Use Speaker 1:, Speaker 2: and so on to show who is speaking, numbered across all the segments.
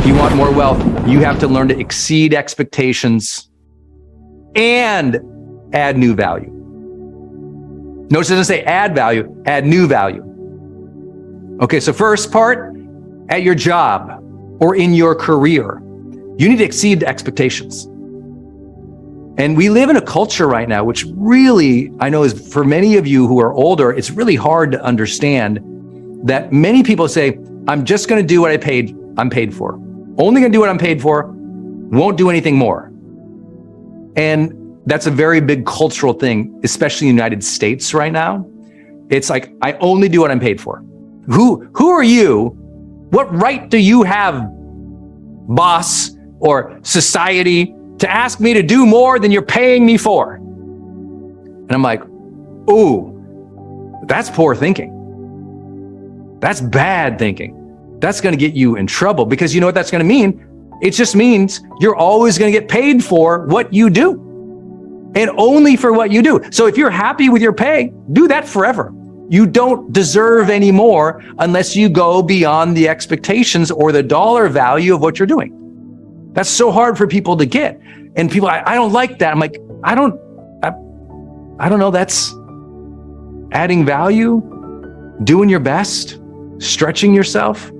Speaker 1: If you want more wealth, you have to learn to exceed expectations and add new value. Notice it doesn't say add value, add new value. Okay, so first part, at your job or in your career, you need to exceed expectations. And we live in a culture right now, which really, I know is for many of you who are older, it's really hard to understand that many people say, I'm just gonna do what I'm paid for. Only gonna do what I'm paid for, won't do anything more. And that's a very big cultural thing, especially in the United States right now. It's like, I only do what I'm paid for. Who are you? What right do you have, boss or society, to ask me to do more than you're paying me for? And I'm like, ooh, that's poor thinking. That's bad thinking. That's gonna get you in trouble, because you know what that's gonna mean? It just means you're always gonna get paid for what you do, and only for what you do. So if you're happy with your pay, do that forever. You don't deserve any more unless you go beyond the expectations or the dollar value of what you're doing. That's so hard for people to get. And people, I don't like that. I'm like, I don't know. That's adding value, doing your best, stretching yourself.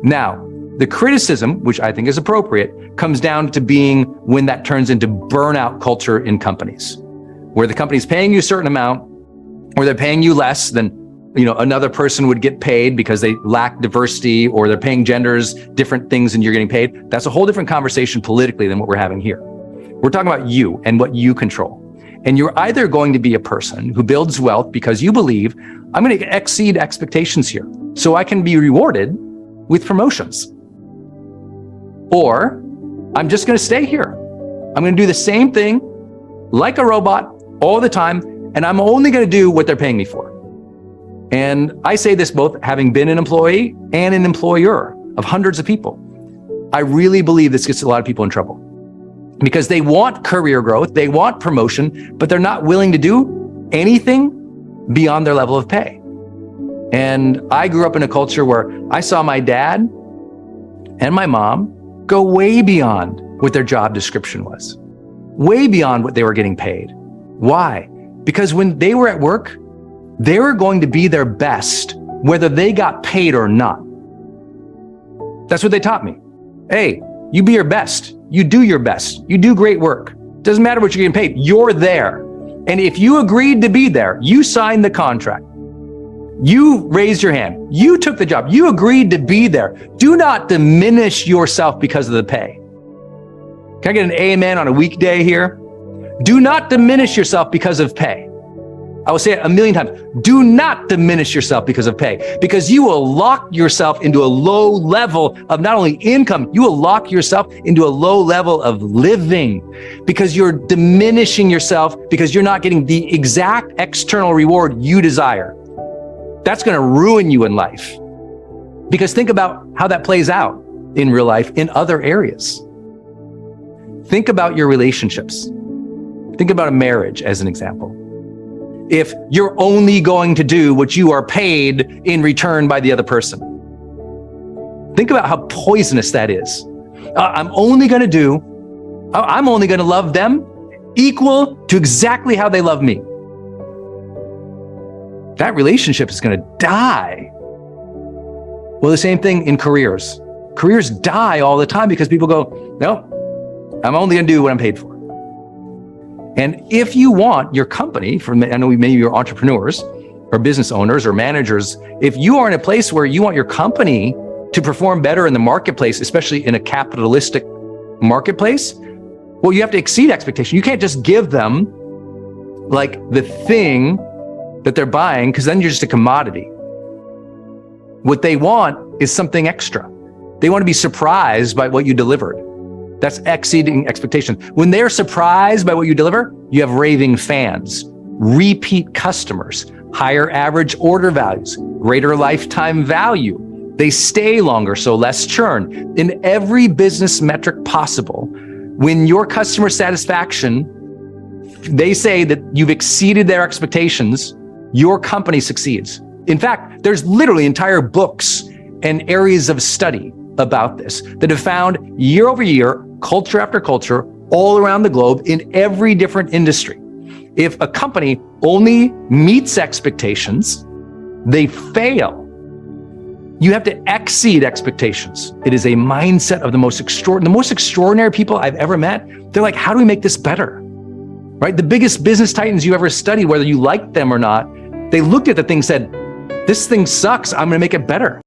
Speaker 1: Now, the criticism, which I think is appropriate, comes down to being when that turns into burnout culture in companies, where the company's paying you a certain amount, or they're paying you less than another person would get paid because they lack diversity, or they're paying genders different things than you're getting paid. That's a whole different conversation politically than what we're having here. We're talking about you and what you control. And you're either going to be a person who builds wealth because you believe, I'm going to exceed expectations here so I can be rewarded with promotions. Or I'm just going to stay here. I'm going to do the same thing like a robot all the time, and I'm only going to do what they're paying me for. And I say this both having been an employee and an employer of hundreds of people. I really believe this gets a lot of people in trouble because they want career growth, they want promotion, but they're not willing to do anything beyond their level of pay. And I grew up in a culture where I saw my dad and my mom go way beyond what their job description was, way beyond what they were getting paid. Why? Because when they were at work, they were going to be their best, whether they got paid or not. That's what they taught me. Hey, you be your best. You do your best. You do great work. Doesn't matter what you're getting paid. You're there. And if you agreed to be there, you signed the contract. You raised your hand. You took the job. You agreed to be there. Do not diminish yourself because of the pay. Can I get an amen on a weekday here? Do not diminish yourself because of pay. I will say it a million times. Do not diminish yourself because of pay, because you will lock yourself into a low level of not only income, you will lock yourself into a low level of living because you're diminishing yourself because you're not getting the exact external reward you desire. That's going to ruin you in life, because think about how that plays out in real life in other areas. Think about your relationships. Think about a marriage as an example. If you're only going to do what you are paid in return by the other person, think about how poisonous that is. I'm only going to love them equal to exactly how they love me. That relationship is going to die. Well, the same thing in careers. Careers die all the time because people go, no, I'm only going to do what I'm paid for. And if you want your company, I know maybe you're entrepreneurs or business owners or managers, if you are in a place where you want your company to perform better in the marketplace, especially in a capitalistic marketplace, well, you have to exceed expectation. You can't just give them like the thing that they're buying, because then you're just a commodity. What they want is something extra. They want to be surprised by what you delivered. That's exceeding expectations. When they're surprised by what you deliver, you have raving fans, repeat customers, higher average order values, greater lifetime value. They stay longer, so less churn. In every business metric possible, when your customer satisfaction, they say that you've exceeded their expectations, your company succeeds. In fact, there's literally entire books and areas of study about this that have found year over year, culture after culture, all around the globe in every different industry. If a company only meets expectations, they fail. You have to exceed expectations. It is a mindset of the most extraordinary people I've ever met. They're like, how do we make this better? Right? The biggest business titans you ever studied, whether you liked them or not, they looked at the thing and said, this thing sucks. I'm going to make it better.